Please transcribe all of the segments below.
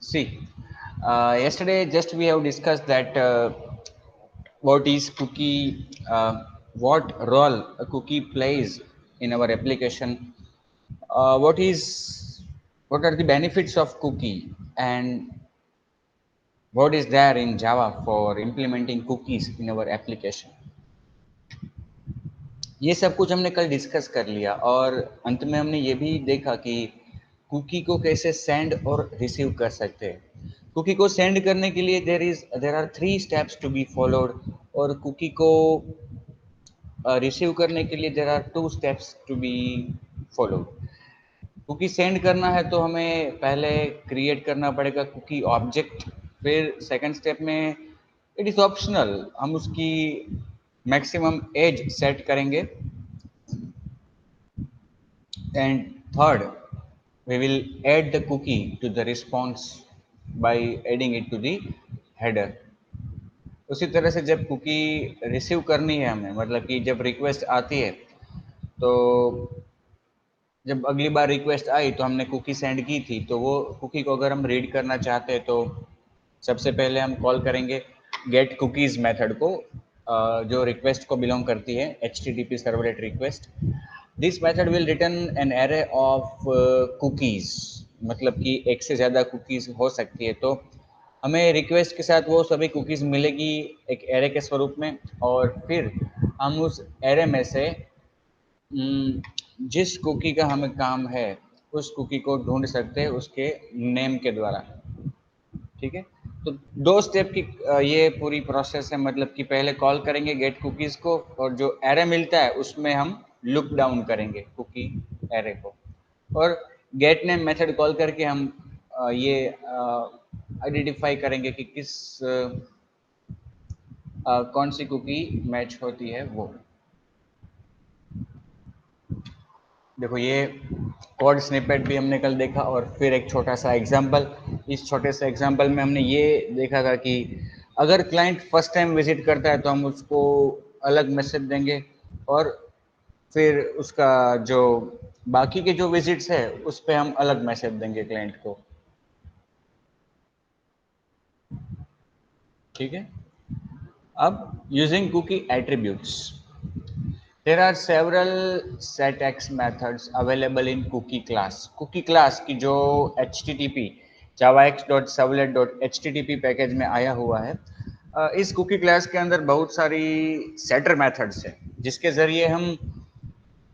See, yesterday just we have discussed that what is cookie, what role a cookie plays in our application, what are the benefits of cookie, and what is there in Java for implementing cookies in our application. ये सब कुछ हमने कल discuss कर लिया और अंत में हमने ये भी देखा कि कुकी को कैसे सेंड और रिसीव कर सकते हैं। कुकी को सेंड करने के लिए there are 3 steps to be followed, और कुकी को रिसीव करने के लिए there are 2 steps to be followed. Cookie send करना है तो हमें पहले क्रिएट करना पड़ेगा कुकी ऑब्जेक्ट। फिर सेकंड स्टेप में इट इज़ ऑप्शनल, हम उसकी मैक्सिमम एज सेट करेंगे, and third we will add the cookie to the response by adding it to the header. उसी तरह से जब कुकी रिसीव करनी है हमें, मतलब कि जब रिक्वेस्ट आती है, तो जब अगली बार रिक्वेस्ट आई तो हमने कुकी सेंड की थी, तो वो कुकी को अगर हम रीड करना चाहते हैं तो सबसे पहले हम कॉल करेंगे गेट कुकीज़ मेथड को, जो रिक्वेस्ट को बिलोंग करती है, HTTP servlet request. This method will return an array of cookies, मतलब कि एक से ज़्यादा कुकीज़ हो सकती है, तो हमें रिक्वेस्ट के साथ वो सभी कुकीज़ मिलेगी एक एरे के स्वरूप में, और फिर हम उस एरे में से जिस कुकी का हमें काम है उस कुकी को ढूंढ सकते हैं उसके नेम के द्वारा। ठीक है, तो 2 स्टेप की ये पूरी प्रोसेस है, मतलब कि पहले कॉल करेंगे गेट कुकीज़ को, और जो एरे मिलता है उसमें हम लुक डाउन करेंगे कुकी एरे को, और गेट नेम मेथड कॉल करके हम ये आइडेंटिफाई करेंगे कि कौन सी कुकी मैच होती है वो। देखो, ये कोड स्निपेट भी हमने कल देखा, और फिर एक छोटा सा एग्जांपल। इस छोटे से एग्जांपल में हमने ये देखा था कि अगर क्लाइंट फर्स्ट टाइम विजिट करता है तो हम उसको अलग मैसेज देंगे, और फिर उसका जो बाकी के जो विजिट्स है उस पर हम अलग मैसेज देंगे क्लाइंट को। ठीक है, अब using cookie attributes, there are several setx methods available in cookie class. cookie class की जो http javax.servlet.http पैकेज में आया हुआ है, इस कुकी क्लास के अंदर बहुत सारी सेटर मेथड्स हैं जिसके जरिए हम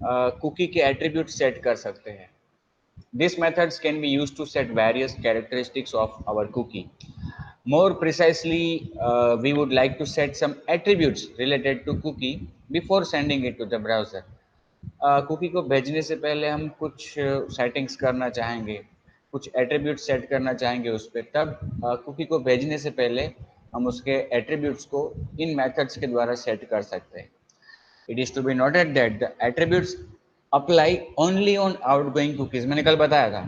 कुकी के एट्रीब्यूट सेट कर सकते हैं। These methods can be used to set various characteristics of our cookie. More precisely, we would like to set some attributes related to cookie before sending it to the browser. Cookie को भेजने से पहले हम कुछ settings करना चाहेंगे, कुछ attribute set करना चाहेंगे उस पर, तब कुकी को भेजने से पहले हम उसके एट्रीब्यूट्स को इन मेथड्स के द्वारा सेट कर सकते हैं। It is to be noted that the attributes apply only on outgoing cookies. मैंने कल बताया था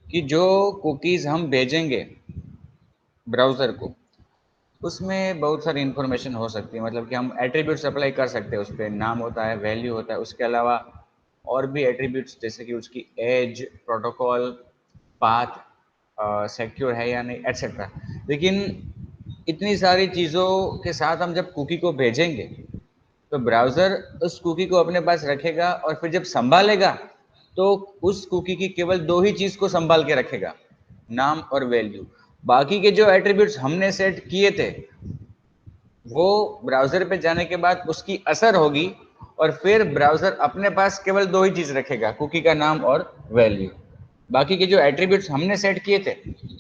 कि जो कुकीज़ हम भेजेंगे ब्राउज़र को उसमें बहुत सारी इन्फॉर्मेशन हो सकती है, मतलब कि हम एट्रीब्यूट्स अप्लाई कर सकते हैं, उस पर नाम होता है, वैल्यू होता है, उसके अलावा और भी एट्रीब्यूट्स जैसे कि उसकी एज, प्रोटोकॉल, पाथ, सिक्योर है या नहीं, एटसेट्रा। लेकिन इतनी सारी चीज़ों के साथ हम जब कुकी को भेजेंगे तो ब्राउज़र उस कुकी को अपने पास रखेगा, और फिर जब संभालेगा तो उस कुकी की केवल 2 ही चीज़ को संभाल के रखेगा, नाम और वैल्यू। बाकी के जो एट्रीब्यूट्स हमने सेट किए थे वो ब्राउज़र पे जाने के बाद उसकी असर होगी, और फिर ब्राउज़र अपने पास केवल 2 ही चीज़ रखेगा, कुकी का नाम और वैल्यू। बाकी के जो एट्रीब्यूट्स हमने सेट किए थे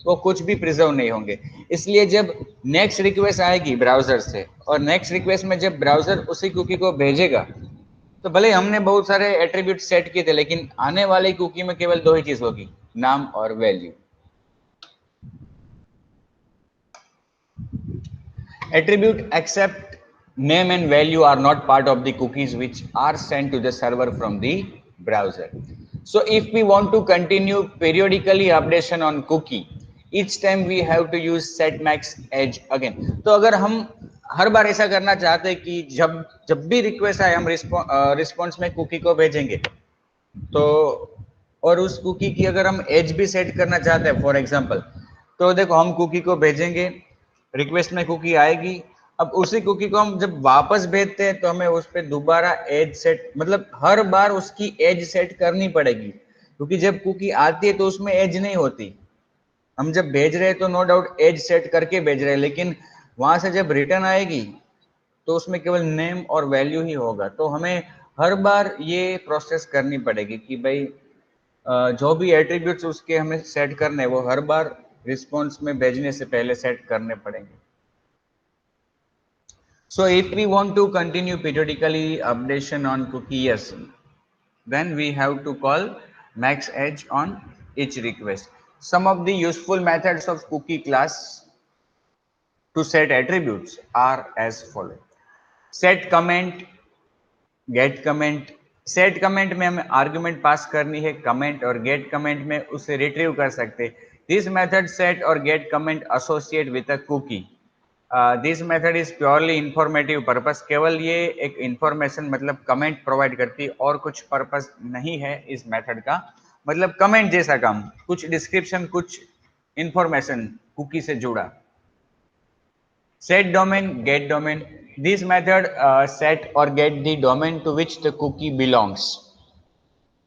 वो कुछ भी प्रिजर्व नहीं होंगे। इसलिए जब नेक्स्ट रिक्वेस्ट आएगी ब्राउज़र से, और नेक्स्ट रिक्वेस्ट में जब ब्राउज़र उसी कुकी को भेजेगा, तो भले हमने बहुत सारे एट्रीब्यूट सेट किए थे, लेकिन आने वाली कुकी में केवल 2 ही चीज़ होगी, नाम और value. Attribute except name and value are not part of the cookies which are sent to the server from the browser. So if we want to continue periodically updation on cookie, each time we have to use set max edge again. तो अगर हम हर बार ऐसा करना चाहते हैं कि जब जब भी रिक्वेस्ट आए हम रिस्पॉन्स में कुकी को भेजेंगे, तो और उस कुकी की अगर हम एज भी सेट करना चाहते हैं, फॉर एग्जांपल तो देखो हम कुकी को भेजेंगे, रिक्वेस्ट में कुकी आएगी, अब उसी कुकी को हम जब वापस भेजते हैं तो हमें उस पर दोबारा एज सेट, मतलब हर बार उसकी एज सेट करनी पड़ेगी, क्योंकि जब कुकी आती है तो उसमें एज नहीं होती। हम जब भेज रहे हैं तो नो डाउट एज सेट करके भेज रहे हैं, लेकिन वहां से जब रिटर्न आएगी तो उसमें केवल नेम और वैल्यू ही होगा। तो हमें हर बार ये प्रोसेस करनी पड़ेगी कि भाई जो भी एट्रीब्यूट्स उसके हमें सेट करने वो हर बार रिस्पॉन्स में भेजने से पहले सेट करने पड़ेंगे। So if we want to continue periodically updation on cookie, yes, then we have to call max edge on each request. Some of the useful methods of cookie class to set attributes are as follow. Set comment, get comment. Set comment में हमें argument पास करनी है comment, और get comment में उसे retrieve कर सकते हैं। दिस मेथड सेट और get comment associate with a cookie. This method is purely informative purpose. केवल ये एक इंफॉर्मेशन मतलब कमेंट प्रोवाइड करती है और कुछ पर्पस नहीं है इस मेथड का। मतलब कमेंट जैसा काम, कुछ डिस्क्रिप्शन, कुछ इंफॉर्मेशन कुकी से जुड़ा। Set domain, get domain. This method set or get the domain to which the cookie belongs.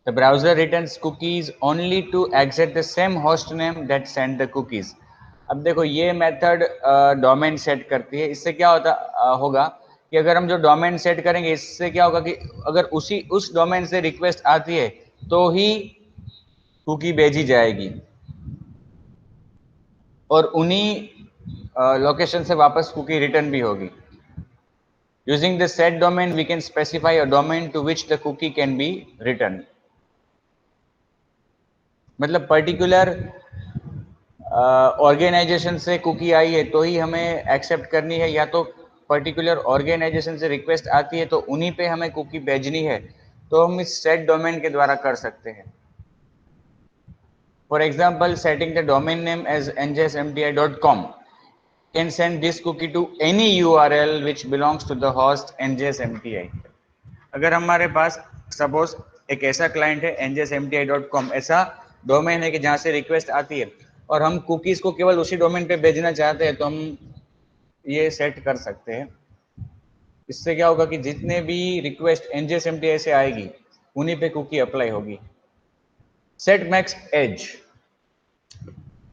The browser returns cookies only to exit the same host name that sent the cookies. अब देखो ये method domain set करती है। इससे क्या होगा कि अगर हम जो डोमेन सेट करेंगे, इससे क्या होगा कि अगर उस डोमेन से रिक्वेस्ट आती है तो ही कुकी भेजी जाएगी, और उन्हीं लोकेशन से वापस कुकी रिटर्न भी होगी। Using the set domain, we can specify a domain to which the cookie can be returned. मतलब पर्टिकुलर ऑर्गेनाइजेशन से कुकी आई है तो ही हमें एक्सेप्ट करनी है, या तो पर्टिकुलर ऑर्गेनाइजेशन से रिक्वेस्ट आती है तो उन्हीं पे हमें कुकी भेजनी है, तो हम इस सेट डोमेन के द्वारा कर सकते हैं। For example, setting the domain name as njsmti.com can send this cookie to any URL which belongs to the host njsmti. अगर हमारे पास सपोज एक ऐसा क्लाइंट है njsmti.com, ऐसा डोमेन है कि जहां से रिक्वेस्ट आती है और हम कुकीज को केवल उसी डोमेन पे भेजना चाहते हैं, तो हम ये सेट कर सकते हैं। इससे क्या होगा कि जितने भी रिक्वेस्ट njsmti से आएगी उन्हीं पे कुकी अप्लाई होगी। सेट मैक्स एज,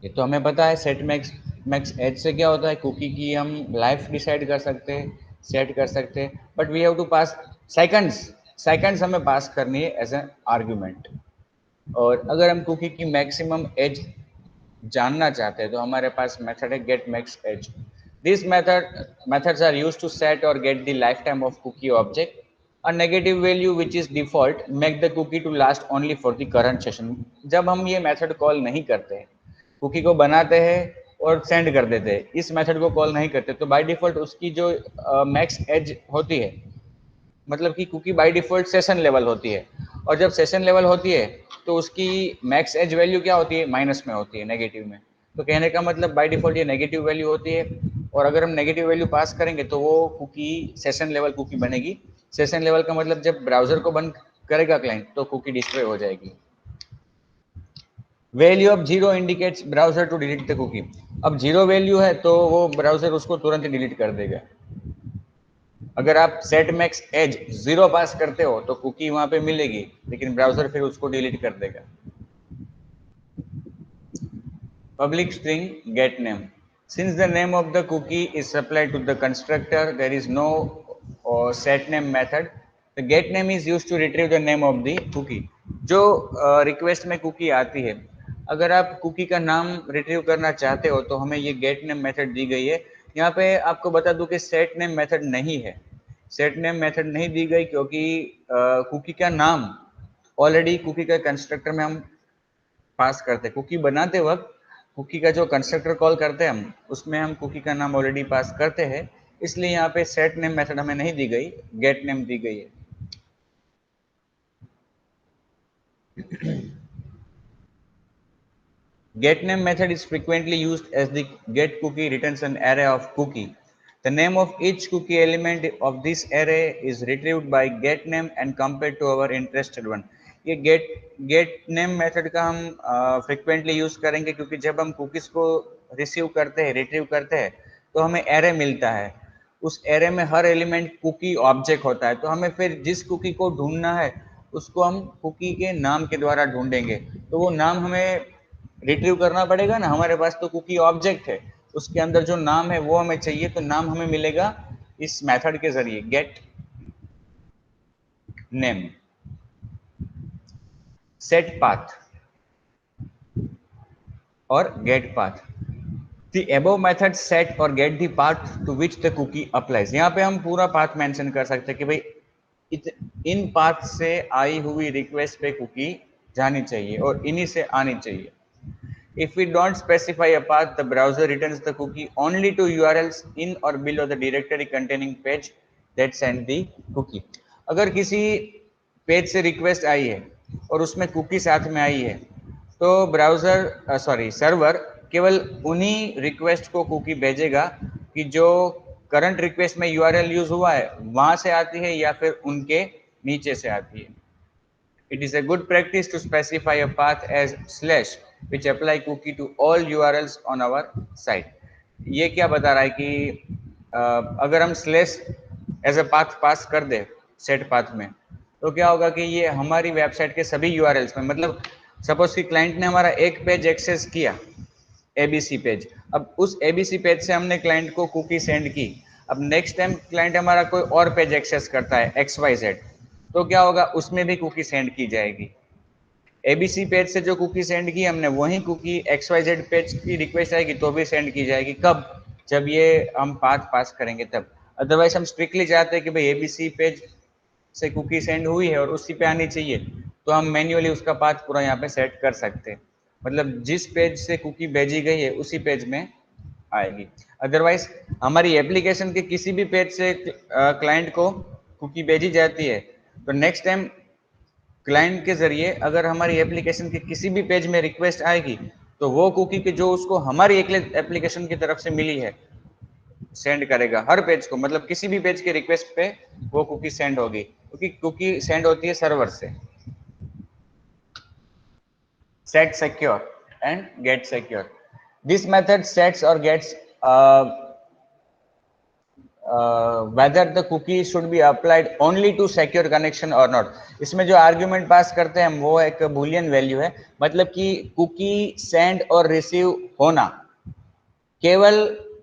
ये तो हमें पता है। सेट मैक्स एज से क्या होता है, कुकी की हम लाइफ डिसाइड कर सकते हैं, सेट कर सकते हैं, but we have to pass seconds हमें पास करनी है एज एन आर्गुमेंट। और अगर हम कुकी की मैक्सिमम एज जानना चाहते हैं तो हमारे पास मेथड है get max age. This methods are used to set और get the life time of cookie object. A negative value which is default make the cookie to last only for the current session. जब हम ये method call नहीं करते हैं, cookie को बनाते हैं और सेंड कर देते हैं, इस मेथड को कॉल नहीं करते, तो बाय डिफॉल्ट उसकी जो मैक्स एज होती है, मतलब कि cookie by default session level होती है, और जब सेशन लेवल होती है तो उसकी मैक्स एज वैल्यू क्या होती है, माइनस में होती है, नेगेटिव में। तो कहने का मतलब बाय डिफॉल्ट ये नेगेटिव वैल्यू होती है, और अगर हम नेगेटिव वैल्यू पास करेंगे तो वो कुकी सेशन लेवल कुकी बनेगी। सेशन लेवल का मतलब जब ब्राउजर को बंद करेगा क्लाइंट तो कुकी डिस्प्ले हो जाएगी। Value of 0 indicates browser to delete the cookie. अब 0 वैल्यू है तो वो ब्राउजर उसको तुरंत ही डिलीट कर देगा। अगर आप सेट मैक्स एज 0 पास करते हो तो कुकी वहां पे मिलेगी, लेकिन ब्राउजर फिर उसको डिलीट कर देगा। Public string get name. Since the name of the cookie is supplied to the constructor, there is no set name method. The get name is used to retrieve the name of the cookie. जो request में cookie आती है, अगर आप cookie का नाम retrieve करना चाहते हो तो हमें ये गेट नेम मेथड दी गई है। यहाँ पे आपको बता दूं कि सेट नेम मेथड नहीं है। सेट नेम मेथड नहीं दी गई क्योंकि कुकी का नाम ऑलरेडी कुकी का कंस्ट्रक्टर में हम पास करते हैं। कुकी बनाते वक्त कुकी का जो कंस्ट्रक्टर कॉल करते हैं हम, उसमें हम कुकी का नाम ऑलरेडी पास करते हैं, इसलिए यहाँ पे सेट नेम मेथड हमें नहीं दी गई, गेट नेम दी गई है। Get name method is frequently used as the get cookie returns an array of cookie. The name of each cookie element of this array is retrieved by get name and compared to our interested one. ये gate name method का हम frequently use करेंगे, क्योंकि जब हम cookies को receive करते हैं, रिट्रीव करते हैं, तो हमें एरे मिलता है। उस एरे में हर एलिमेंट कुकी ऑब्जेक्ट होता है, तो हमें फिर जिस कुकी को ढूंढना है उसको हम कुकी के नाम के द्वारा ढूंढेंगे। तो वो नाम हमें रिट्रीव करना पड़ेगा ना, हमारे पास तो कुकी ऑब्जेक्ट है, उसके अंदर जो नाम है वो हमें चाहिए, तो नाम हमें मिलेगा इस मेथड के जरिए, गेट नेम। सेट पाथ और get path, The above method set or get the path to which the cookie applies। यहाँ पे हम पूरा पाथ मेंशन कर सकते हैं कि भाई इन पाथ से आई हुई रिक्वेस्ट पे कुकी जानी चाहिए और इन्हीं से आनी चाहिए। If we don't specify a path, the browser returns the cookie only to URLs in or below the directory containing page that send the cookie। अगर किसी पेज से रिक्वेस्ट आई है और उसमें कुकी साथ में आई है, तो ब्राउजर सर्वर केवल उन्हीं रिक्वेस्ट को कुकी भेजेगा कि जो करंट रिक्वेस्ट में यूआरएल यूज हुआ है वहां से आती है या फिर उनके नीचे से आती है। It is a good practice to specify a path as slash which apply cookie to all URLs on our site। ये क्या बता रहा है कि अगर हम स्लैश एज अ पाथ पास कर दे सेट पाथ में, तो क्या होगा कि ये हमारी वेबसाइट के सभी यूआरएल्स में, मतलब सपोज कि क्लाइंट ने हमारा एक पेज एक्सेस किया, एबीसी पेज, अब उस एबीसी पेज से हमने क्लाइंट को कुकी सेंड की। अब नेक्स्ट टाइम क्लाइंट हमारा कोई और पेज एक्सेस करता है XYZ, तो क्या होगा, उसमें भी कुकी सेंड की जाएगी। एबीसी पेज से जो कुकी सेंड की हमने, वही कुकी XYZ पेज की रिक्वेस्ट आएगी तो भी सेंड की जाएगी। कब? जब ये हम पाथ पास करेंगे तब। अदरवाइज हम स्ट्रिक्टली चाहते हैं कि भाई एबीसी पेज से कुकी सेंड हुई है और उसी पे आनी चाहिए, तो हम मैन्युअली उसका पाथ पूरा यहाँ पे सेट कर सकते हैं। मतलब जिस पेज से कुकी भेजी गई है उसी पेज में आएगी। अदरवाइज हमारी एप्लीकेशन के किसी भी पेज से क्लाइंट को कुकी भेजी जाती है, तो नेक्स्ट टाइम क्लाइंट के जरिए अगर हमारी एप्लीकेशन के किसी भी पेज में रिक्वेस्ट आएगी, तो वो कुकी के जो उसको हमारी एप्लीकेशन की तरफ से मिली है सेंड करेगा हर पेज को, मतलब किसी भी पेज के रिक्वेस्ट पे वो कुकी सेंड होगी, क्योंकि कुकी सेंड होती है सर्वर से। Set secure and get secure, this method sets or gets whether the cookie should be applied only to secure connection or not। इसमें जो आर्ग्यूमेंट पास करते हैं हम, वो एक बूलियन वैल्यू है, मतलब कि कुकी सेंड और रिसीव होना केवल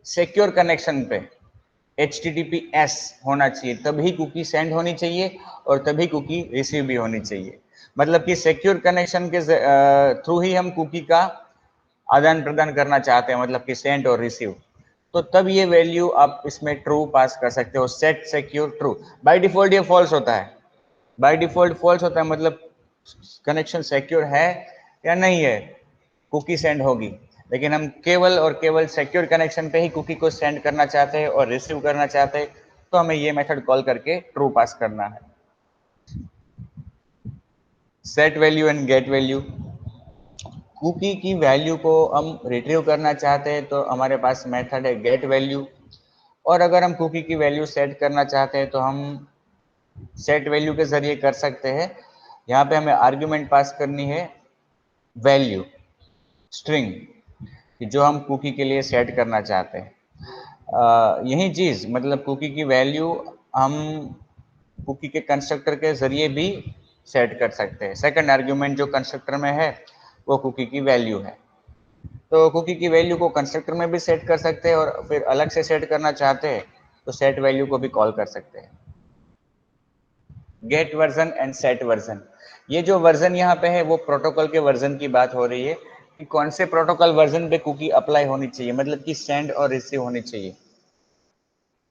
सिक्योर कनेक्शन पे HTTPS होना चाहिए, तभी कुकी सेंड होनी चाहिए और तभी कुकी रिसीव भी होनी चाहिए। मतलब कि सिक्योर कनेक्शन के थ्रू ही हम कुकी का आदान प्रदान करना चाहते हैं, मतलब कि सेंड और रिसीव, तो तब ये वैल्यू आप इसमें ट्रू पास कर सकते हो, set secure true. By default ये फॉल्स होता है, बाय डिफॉल्ट फॉल्स होता है, मतलब कनेक्शन सिक्योर है या नहीं है, कुकी सेंड होगी। लेकिन हम केवल और केवल सिक्योर कनेक्शन पे ही कुकी को सेंड करना चाहते हैं और रिसीव करना चाहते हैं, तो हमें ये मेथड कॉल करके ट्रू पास करना है। Set value and get value, cookie की वैल्यू को हम रिट्रीव करना चाहते हैं तो हमारे पास मेथड है गेट वैल्यू, और अगर हम कुकी की वैल्यू सेट करना चाहते हैं तो हम सेट वैल्यू के जरिए कर सकते हैं। यहाँ पे हमें आर्ग्यूमेंट पास करनी है वैल्यू स्ट्रिंग, जो हम कुकी के लिए सेट करना चाहते हैं। यही चीज, मतलब कुकी की वैल्यू हम कुकी के कंस्ट्रक्टर के जरिए भी सेट कर सकते हैं। सेकंड आर्ग्यूमेंट जो कंस्ट्रक्टर में है वो कुकी की वैल्यू है, तो कुकी की वैल्यू को कंस्ट्रक्टर में भी सेट कर सकते हैं और फिर अलग से सेट करना चाहते हैं तो सेट वैल्यू को भी कॉल कर सकते हैं। Get version and set version, ये जो वर्जन यहाँ पे है वो प्रोटोकॉल के वर्जन की बात हो रही है कि कौन से प्रोटोकॉल वर्जन पे कुकी अप्लाई होनी चाहिए, मतलब कि सेंड और रिसीव होनी चाहिए।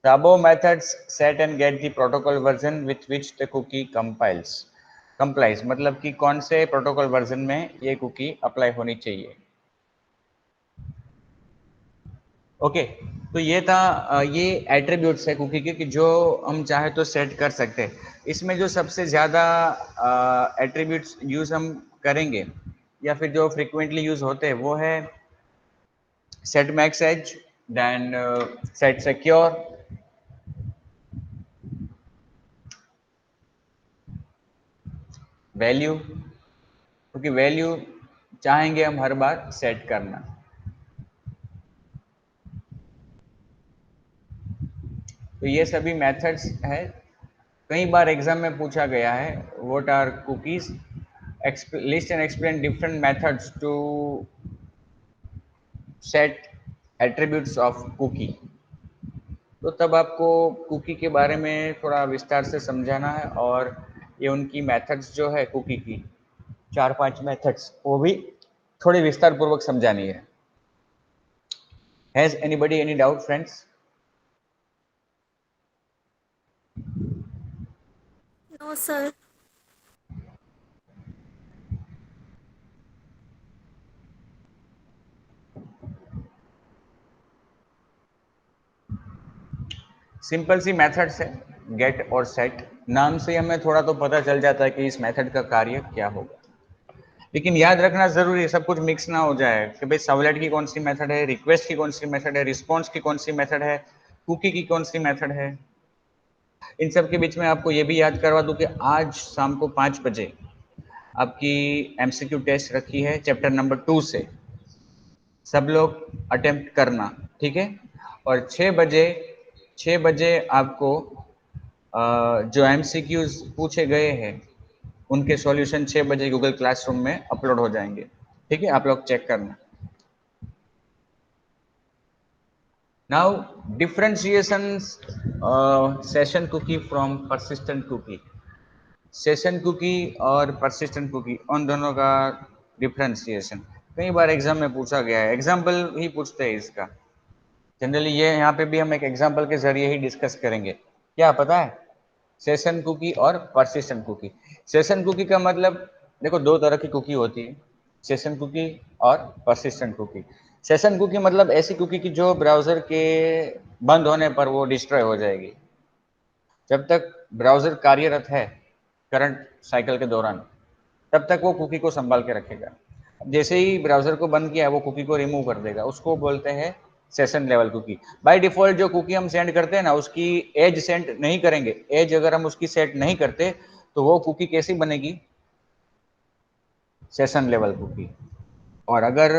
The above methods set and get the protocol version with which the cookie complies, मतलब कि कौन से प्रोटोकॉल वर्जन में ये कुकी अप्लाई होनी चाहिए। ओके, तो ये था ये एट्रीब्यूट्स है कुकी के कि जो हम चाहे तो सेट कर सकते हैं। इसमें जो सबसे ज़्यादा एट्रीब्यूट्स यूज हम करेंगे या फिर जो फ्रिक्वेंटली यूज होते हैं वो है set max age, then set secure, value, क्योंकि वैल्यू चाहेंगे हम हर बार सेट करना। तो ये सभी मेथड्स है। कई बार एग्जाम में पूछा गया है what are cookies, list and explain different methods to set attributes of cookie. तो तब आपको कुकी के बारे में थोड़ा विस्तार से समझाना है और ये उनकी मेथड्स जो है कुकी की 4-5 मेथड्स वो भी थोड़ी विस्तार पूर्वक समझानी है। Has anybody any doubt friends? No, sir. Simple सी मेथड्स है गेट और सेट। नाम से हमें थोड़ा तो पता चल जाता है कि इस मेथड का कार्य क्या होगा, लेकिन याद रखना जरूरी है सब कुछ मिक्स ना हो जाए कि भाई सबलेट की कौन सी मेथड है, रिक्वेस्ट की कौन सी मेथड है, रिस्पॉन्स की कौन सी मेथड है, कुकी की कौन सी मेथड है। इन सब के बीच में आपको ये भी याद करवा दूं कि आज शाम को 5 बजे आपकी एमसीक्यू टेस्ट रखी है चैप्टर नंबर 2 से, सब लोग अटेम्प्ट करना, ठीक है। और 6 बजे आपको जो एमसीक्यूज पूछे गए हैं उनके सॉल्यूशन 6 बजे गूगल क्लासरूम में अपलोड हो जाएंगे, ठीक है, आप लोग चेक करना। Now differentiation session cookie from persistent cookie. Session cookie और परसिस्टेंट कुकी उन दोनों का डिफरेंशिएशन कई बार एग्जाम में पूछा गया है, एग्जाम्पल ही पूछते हैं इसका। जनरली ये यहाँ पे भी हम एक एग्जाम्पल के जरिए ही डिस्कस करेंगे। क्या पता है सेशन कुकी और परसिस्टेंट कुकी? सेशन कुकी का मतलब देखो दो तरह की कुकी होती है, सेशन कुकी और परसिस्टेंट कुकी। सेशन कुकी मतलब ऐसी कुकी की जो ब्राउजर के बंद होने पर वो डिस्ट्रॉय हो जाएगी। जब तक ब्राउजर कार्यरत है करंट साइकिल के दौरान तब तक वो कुकी को संभाल के रखेगा। जैसे ही ब्राउजर को बंद किया वो कुकी को रिमूव कर देगा, उसको बोलते हैं session level cookie. By default जो कुकी हम सेंड करते हैं ना उसकी एज सेंड नहीं करेंगे, एज अगर हम उसकी सेट नहीं करते तो वो कुकी कैसी बनेगी, सेशन लेवल कुकी। और अगर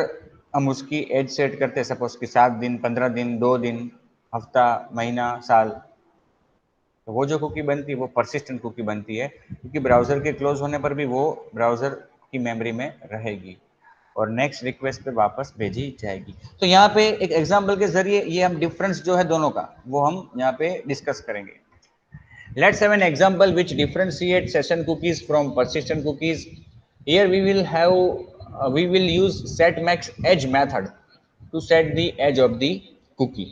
हम उसकी एज सेट करते हैं सपोज कि 7 दिन, 15 दिन, 2 दिन, हफ्ता, महीना, साल, तो वो जो कुकी बनती है वो परसिस्टेंट कुकी बनती है, क्योंकि ब्राउजर के क्लोज होने पर भी वो ब्राउजर की मेमोरी में रहेगी और नेक्स्ट रिक्वेस्ट पे वापस भेजी जाएगी। तो यहाँ पे एक एग्जांपल के जरिए ये हम डिफरेंस जो है दोनों का वो हम यहाँ पे डिस्कस करेंगे। Let's have an example which differentiate session cookies from persistent cookies. Here we will use set max edge method to set the edge of the cookie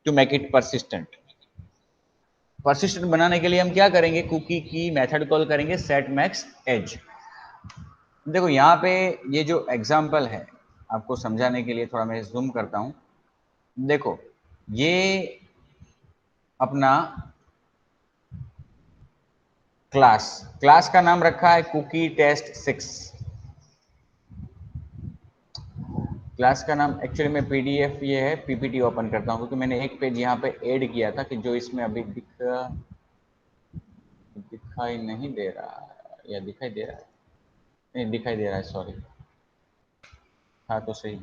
to make it persistent. persistent बनाने के लिए हम क्या करेंगे, cookie की method call करेंगे set max edge। देखो यहाँ पे ये जो एग्जाम्पल है आपको समझाने के लिए थोड़ा मैं जूम करता हूँ। देखो ये अपना क्लास क्लास का नाम रखा है कुकी टेस्ट 6। क्लास का नाम एक्चुअली में पीडीएफ ये है, पीपीटी ओपन करता हूँ क्योंकि मैंने एक पेज यहाँ पे ऐड किया था कि जो इसमें अभी दिखाई नहीं दे रहा है, या दिखाई दे रहा है, नहीं दिखाई दे रहा है, सॉरी। हाँ तो सही,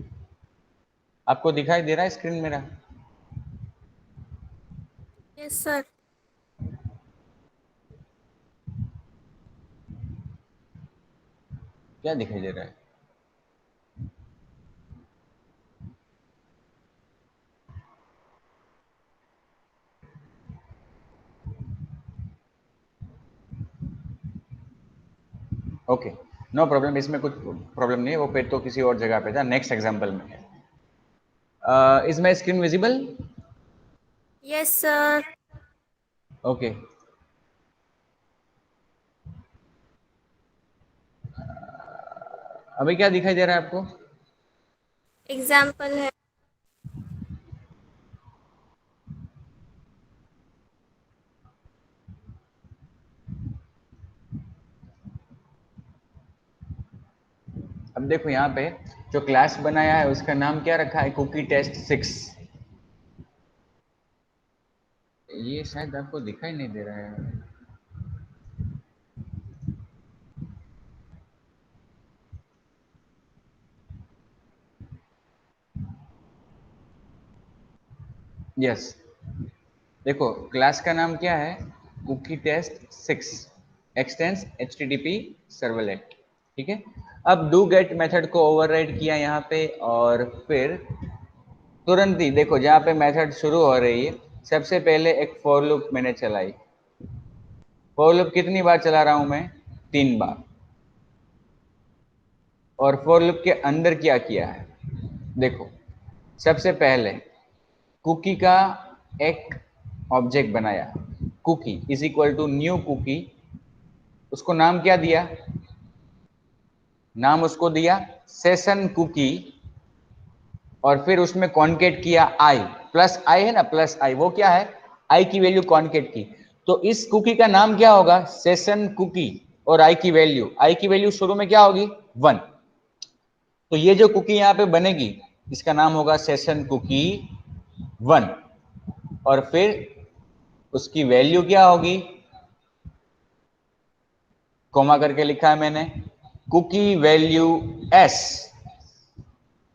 आपको दिखाई दे रहा है स्क्रीन मेरा? Yes, sir. क्या दिखाई दे रहा है? ओके, नो प्रॉब्लम, इसमें कुछ प्रॉब्लम नहीं है, वो पेज तो किसी और जगह पे था, नेक्स्ट एग्जाम्पल में है। Is my screen visible? Yes, sir. Okay, अभी क्या दिखाई दे रहा है आपको? Example है। अब देखो यहाँ पे जो क्लास बनाया है उसका नाम क्या रखा है, कुकी टेस्ट 6। ये शायद आपको दिखाई नहीं दे रहा है। यस, देखो क्लास का नाम क्या है, cookie test 6 extends HTTP servlet, ठीक है। अब डू गेट मेथड को ओवरराइड किया यहाँ पे, और फिर तुरंत ही देखो जहाँ पे मेथड शुरू हो रही है, सबसे पहले एक फॉर लूप मैंने चलाई। फॉर लूप कितनी बार चला रहा हूं मैं, 3 बार। और फॉर लूप के अंदर क्या किया है, देखो सबसे पहले कुकी का एक ऑब्जेक्ट बनाया, cookie is equal to new cookie. उसको नाम क्या दिया, नाम उसको दिया सेशन कुकी। और फिर उसमें कॉन्केट किया आई, प्लस आई है ना, प्लस आई, वो क्या है, आई की वैल्यू कॉन्केट की। तो इस कुकी का नाम क्या होगा, सेशन कुकी। और आई की वैल्यू शुरू में क्या होगी, 1। तो ये जो कुकी यहाँ पे बनेगी, इसका नाम होगा सेशन कुकी 1। और फिर उसकी वैल्यू क्या होगी, कोमा करके लिखा है मैंने, कुकी वैल्यू एस।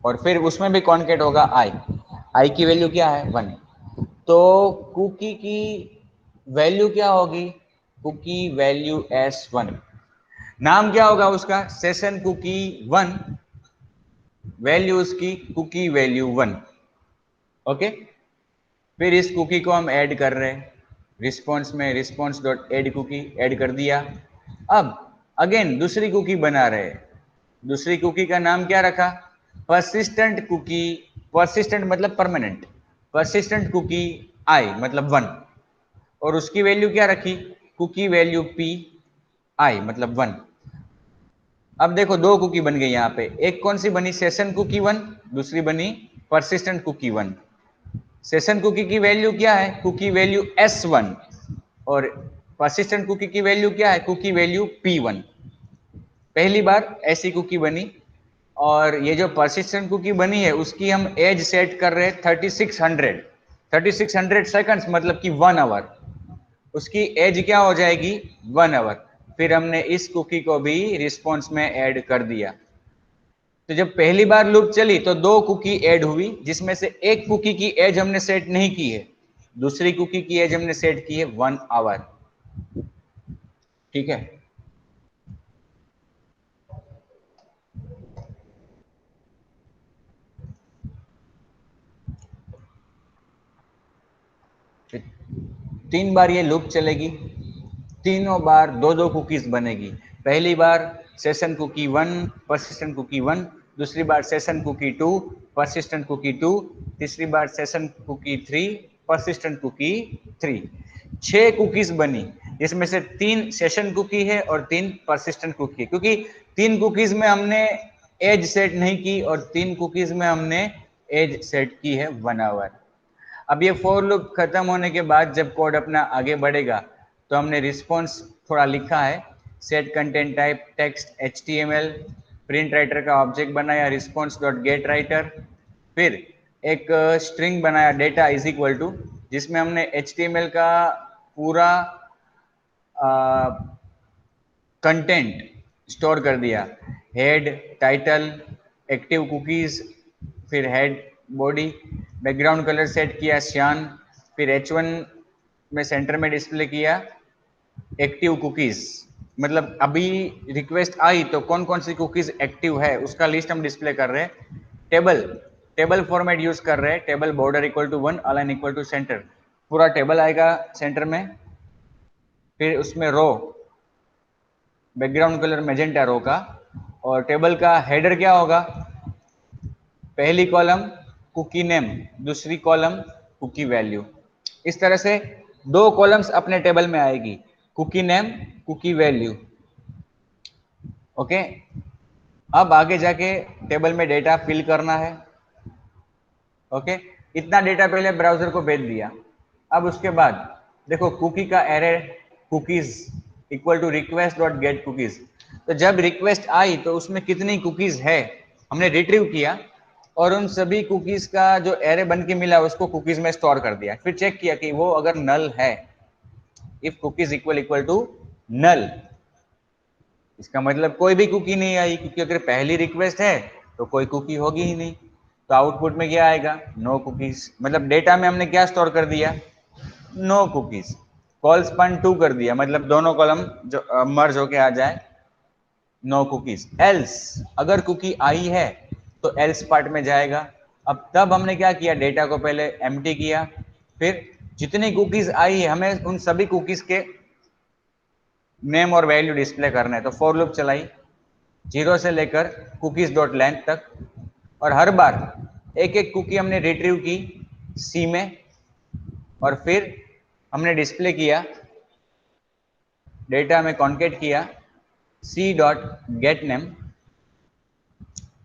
और फिर उसमें भी कॉन्केट होगा आई की वैल्यू क्या है, 1। तो कुकी की वैल्यू क्या होगी, कुकी वैल्यू S1। नाम क्या होगा उसका, सेशन कुकी 1, वैल्यू उसकी कुकी वैल्यू 1। ओके, फिर इस कुकी को हम ऐड कर रहे हैं रिस्पॉन्स में, response dot add cookie add कर दिया। अब अगेन दूसरी कुकी बना रहे हैं, दूसरी कुकी का नाम क्या रखा, परसिस्टेंट कुकी। परसिस्टेंट मतलब परमानेंट, परसिस्टेंट कुकी आई मतलब 1। और उसकी वैल्यू क्या रखी, कुकी वैल्यू पी आई मतलब 1। अब देखो दो कुकी बन गई यहाँ पे, एक कौन सी बनी, सेशन कुकी 1, दूसरी बनी परसिस्टेंट कुकी 1। सेशन कुकी की वैल्यू क्या है, कुकी वैल्यू S1। और परसिस्टेंट कुकी की वैल्यू क्या है, कुकी वैल्यू P1। पहली बार ऐसी कुकी बनी। और ये जो परसिस्टेंट कुकी बनी है उसकी हम एज सेट कर रहे हैं 3600 सेकंड्स, मतलब कि 1 आवर। उसकी एज क्या हो जाएगी, 1 आवर। फिर हमने इस कुकी को भी रिस्पॉन्स में ऐड कर दिया। तो जब पहली बार लूप चली तो 2 कुकी ऐड हुई, जिसमें से एक कुकी की एज हमने सेट नहीं की है, दूसरी कुकी की एज हमने सेट की है 1 आवर। ठीक है, 3 बार ये लूप चलेगी, तीनों बार 2-2 कुकीज बनेगी। पहली बार सेशन कुकी 1 परसिस्टेंट कुकी 1, दूसरी बार सेशन कुकी 2 परसिस्टेंट कुकी 2, तीसरी बार session cookie 3 persistent cookie 3। 6 cookies बनी, जिसमें से 3 सेशन कुकी है और 3 परसिस्टेंट कुकी है, क्योंकि 3 कुकीज में हमने एज सेट नहीं की और 3 कुकीज में हमने एज सेट की है 1 आवर। अब ये फॉर लूप खत्म होने के बाद जब कोड अपना आगे बढ़ेगा, तो हमने रिस्पॉन्स थोड़ा लिखा है, set content type text HTML, print writer का ऑब्जेक्ट बनाया रिस्पॉन्स डॉट गेट राइटर, फिर एक स्ट्रिंग बनाया डेटा इज इक्वल टू, जिसमें हमने HTML का पूरा कंटेंट स्टोर कर दिया, हेड, टाइटल, एक्टिव कुकीज, फिर head body, background colour set किया श्यान, फिर H1 में सेंटर में डिस्प्ले किया एक्टिव कुकीज, मतलब अभी रिक्वेस्ट आई तो कौन कौन सी कुकीज एक्टिव है उसका लिस्ट हम डिस्प्ले कर रहे हैं। टेबल फॉर्मेट यूज कर रहे हैं, table border equal to 1, align equal to center, पूरा टेबल आएगा सेंटर में। फिर उसमें row, background colour magenta row का, और टेबल का हेडर क्या होगा, पहली कॉलम कुकी नेम, दूसरी कॉलम कुकी वैल्यू। इस तरह से 2 कॉलम्स अपने टेबल में आएगी, cookie name, cookie value. Okay, अब आगे जाके टेबल में डेटा फिल करना है। ओके, इतना डेटा पहले ब्राउजर को भेज दिया। अब उसके बाद देखो कुकी का array cookies equal to request dot get cookies. तो जब रिक्वेस्ट आई तो उसमें कितनी कुकीज है हमने रिट्रीव किया, और उन सभी कुकीज का जो एरे बन के मिला उसको कुकीज में स्टोर कर दिया। फिर चेक किया कि वो अगर नल है, if cookies equal to null, इसका मतलब कोई भी कुकी नहीं आई, क्योंकि अगर पहली रिक्वेस्ट है तो कोई कुकी होगी ही नहीं। तो आउटपुट में क्या आएगा, नो कुकीज, मतलब डेटा में हमने क्या स्टोर कर दिया, नो कुकीज। कॉल स्पन 2 कर दिया, मतलब दोनों कॉलम जो मर्ज होके आ जाए, नो कुकीज। एल्स, अगर कुकी आई है तो एल्स पार्ट में जाएगा। अब तब हमने क्या किया, डेटा को पहले एम्प्टी किया, फिर जितनी कुकीज आई है हमें उन सभी कुकीज के नेम और वैल्यू डिस्प्ले करना है। तो फॉर लूप चलाई 0 से लेकर कुकीज डॉट लेंथ तक, और हर बार एक एक कुकी हमने रिट्रीव की सी में, और फिर हमने डिस्प्ले किया, डेटा में कॉन्केट किया c dot get name,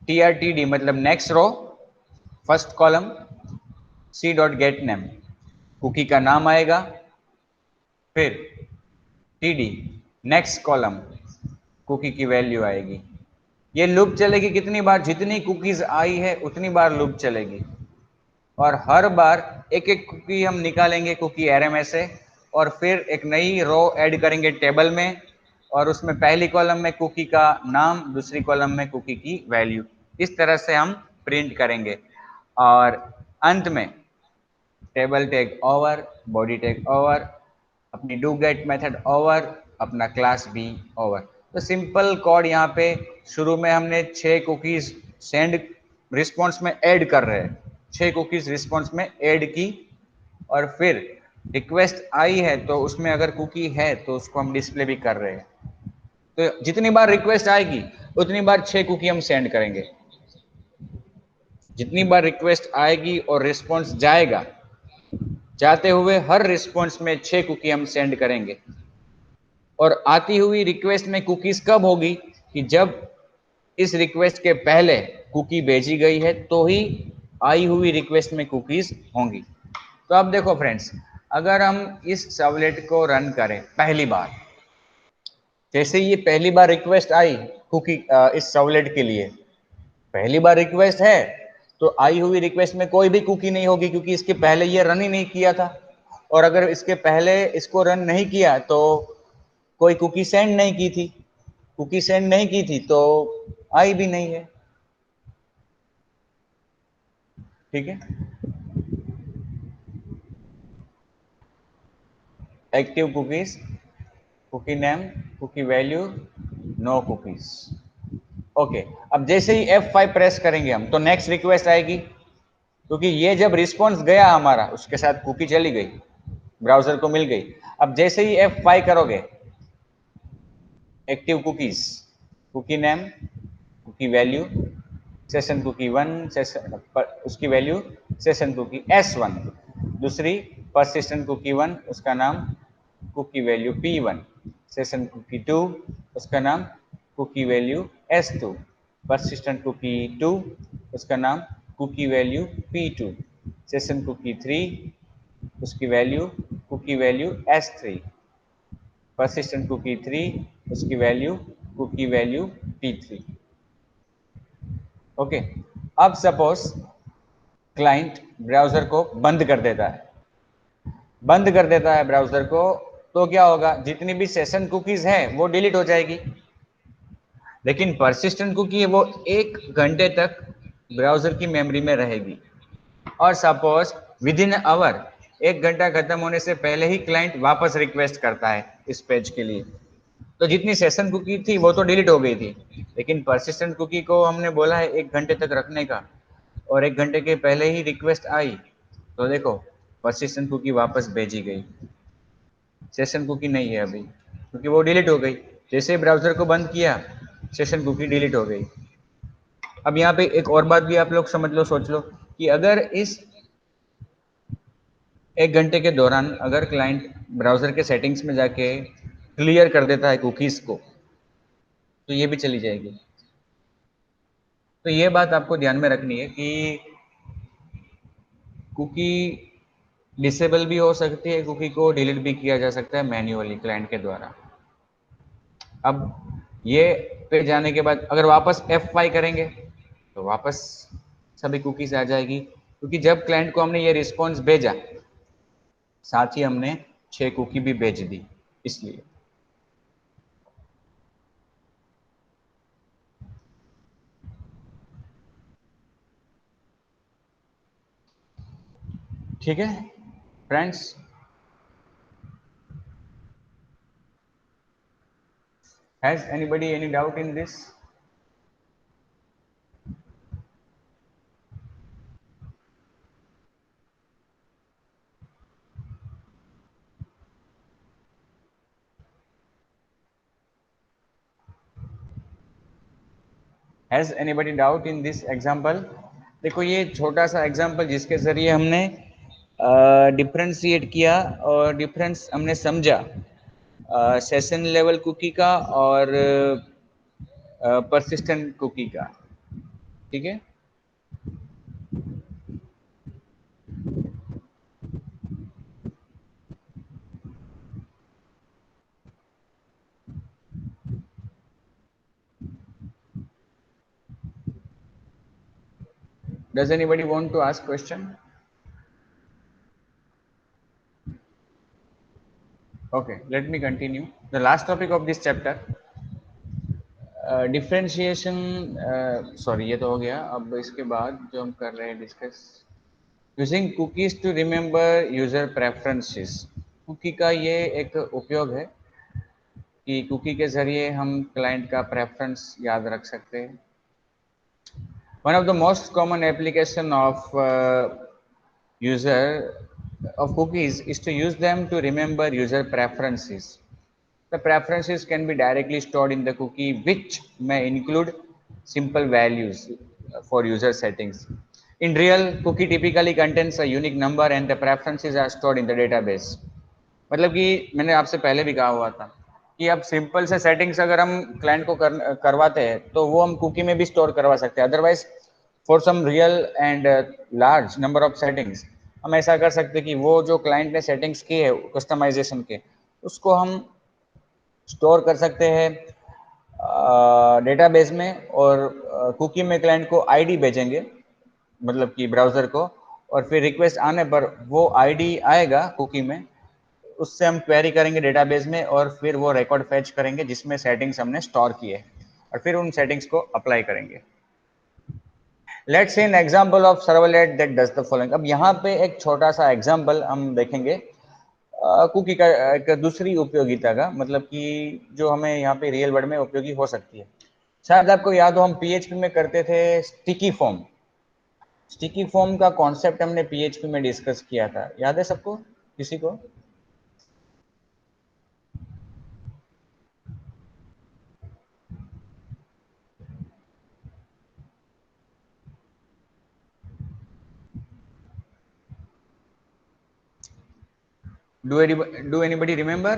TRTD मतलब next row first column, c dot get name cookie का नाम आएगा, फिर TD नेक्स्ट कॉलम कुकी की वैल्यू आएगी। ये लूप चलेगी कितनी बार, जितनी कुकीज आई है उतनी बार लूप चलेगी, और हर बार एक एक कुकी हम निकालेंगे कुकी एरे में से, और फिर एक नई रो ऐड करेंगे टेबल में, और उसमें पहली कॉलम में कुकी का नाम, दूसरी कॉलम में कुकी की वैल्यू। इस तरह से हम प्रिंट करेंगे, और अंत में table tag over, body tag over, अपनी डू गेट मेथड ओवर, अपना क्लास भी ओवर। तो सिंपल कोड यहाँ पे शुरू में हमने 6 कुकीज सेंड रिस्पॉन्स में ऐड कर रहे हैं, 6 कुकीज रिस्पॉन्स में ऐड की, और फिर रिक्वेस्ट आई है तो उसमें अगर कुकी है तो उसको हम डिस्प्ले भी कर रहे हैं। तो जितनी बार रिक्वेस्ट आएगी उतनी बार 6 कुकी हम सेंड करेंगे, जितनी बार रिक्वेस्ट आएगी और रिस्पॉन्स जाएगा, जाते हुए हर रिस्पॉन्स में 6 कुकी हम सेंड करेंगे। और आती हुई रिक्वेस्ट में कुकीज कब होगी, कि जब इस रिक्वेस्ट के पहले कुकी भेजी गई है तो ही आई हुई रिक्वेस्ट में कुकीज होंगी। तो अब देखो फ्रेंड्स, अगर हम इस सर्वलेट को रन करें पहली बार, जैसे ये पहली बार रिक्वेस्ट आई कुकी इस सर्वलेट के लिए, पहली बार रिक्वेस्ट है तो आई हुई रिक्वेस्ट में कोई भी कुकी नहीं होगी, क्योंकि इसके पहले ये रन ही नहीं किया था। और अगर इसके पहले इसको रन नहीं किया तो कोई कुकी सेंड नहीं की थी, कुकी सेंड नहीं की थी तो आई भी नहीं है। ठीक है, active cookies, cookie name, cookie value, no cookies. Okay, अब जैसे ही F5 प्रेस करेंगे हम तो नेक्स्ट रिक्वेस्ट आएगी, क्योंकि ये जब रिस्पॉन्स गया हमारा उसके साथ कुकी चली गई, ब्राउजर को मिल गई। अब जैसे ही F5 करोगे, active cookies, cookie name, cookie value, session cookie 1, session उसकी वैल्यू सेशन कुकी S1, दूसरी परसिस्टेंट कुकी 1 उसका नाम cookie value P1, session cookie 2 उसका नाम cookie value S2, persistent cookie 2 उसका नाम cookie value P2, session cookie 3 उसकी value cookie value S3, persistent cookie 3 उसकी value cookie value P3। Okay, अब सपोज क्लाइंट ब्राउजर को बंद कर देता है, बंद कर देता है ब्राउजर को, तो क्या होगा, जितनी भी सेशन कुकीज है वो डिलीट हो जाएगी, लेकिन परसिस्टेंट कुकी वो 1 घंटे तक ब्राउजर की मेमोरी में रहेगी। और सपोज विद इन आवर, 1 घंटा खत्म होने से पहले ही क्लाइंट वापस रिक्वेस्ट करता है इस पेज के लिए, तो जितनी सेशन कुकी थी वो तो डिलीट हो गई थी, लेकिन परसिस्टेंट कुकी को हमने बोला है 1 घंटे तक रखने का, और 1 घंटे के पहले ही रिक्वेस्ट आई तो देखो परसिस्टेंट कुकी वापस भेजी गई, सेशन कुकी नहीं है अभी क्योंकि वो डिलीट हो गई। जैसे ब्राउजर को बंद किया सेशन कुकी डिलीट हो गई। अब यहाँ पे एक और बात भी आप लोग समझ लो, सोच लो कि अगर इस 1 घंटे के दौरान अगर क्लाइंट ब्राउजर के सेटिंग्स में जाके क्लियर कर देता है कुकीज को, तो ये भी चली जाएगी। तो ये बात आपको ध्यान में रखनी है कि कुकी डिसेबल भी हो सकती है, कुकी को डिलीट भी किया जा सकता है मैन्युअली क्लाइंट के द्वारा। अब ये पे जाने के बाद अगर वापस F5 करेंगे तो वापस सभी कुकीज आ जाएगी, क्योंकि जब क्लाइंट को हमने ये रिस्पॉन्स भेजा साथ ही हमने 6 कुकी भी भेज दी, इसलिए। ठीक है friends, has anybody any doubt in this? Has anybody doubt in this example? देखो ये छोटा सा एग्जाम्पल जिसके जरिए हमने डिफ्रेंशिएट किया और डिफरेंस हमने समझा सेशन लेवल कुकी का और परसिस्टेंट कुकी का। ठीक है, does anybody want to ask question? Okay, let me continue the last topic of this chapter, differentiation. Sorry ये तो हो गया। अब इसके बाद जो हम कर रहे हैं discuss, using cookies to remember user preferences. Cookie का ये एक उपयोग है कि कुकी के जरिए हम क्लाइंट का प्रेफरेंस याद रख सकते हैं। One of the most common application of user of cookies is to use them to remember user preferences. The preferences can be directly stored in the cookie, which may include simple values for user settings. In real, cookie typically contains a unique number and the preferences are stored in the database. मतलब कि मैंने आपसे पहले भी कहा हुआ था कि अब सिंपल से सेटिंग्स अगर हम क्लाइंट को करवाते हैं तो वो हम कुकी में भी स्टोर करवा सकते हैं। Otherwise for some real and large number of settings हम ऐसा कर सकते हैं कि वो जो क्लाइंट ने सेटिंग्स की है कस्टमाइजेशन के, उसको हम स्टोर कर सकते हैं डेटाबेस में, और कुकी में क्लाइंट को आईडी भेजेंगे, मतलब कि ब्राउजर को, और फिर रिक्वेस्ट आने पर वो आईडी आएगा कुकी में, उससे हम क्वेरी करेंगे डेटाबेस में और फिर वो रिकॉर्ड फैच करेंगे जिसमें सेटिंग्स हमने स्टोर किए और फिर उन सेटिंग्स को अप्लाई करेंगे। Let's see an example of servlet that does the following. अब यहाँ पे एक छोटा सा एग्जांपल हम देखेंगे कुकी का एक दूसरी उपयोगिता का, मतलब कि जो हमें यहाँ पे रियल वर्ल्ड में उपयोगी हो सकती है। शायद आपको याद हो हम पीएचपी में करते थे स्टिकी फॉर्म। स्टिकी फॉर्म का कॉन्सेप्ट हमने पीएचपी में डिस्कस किया था, याद है सबको, किसी को? Do anybody remember?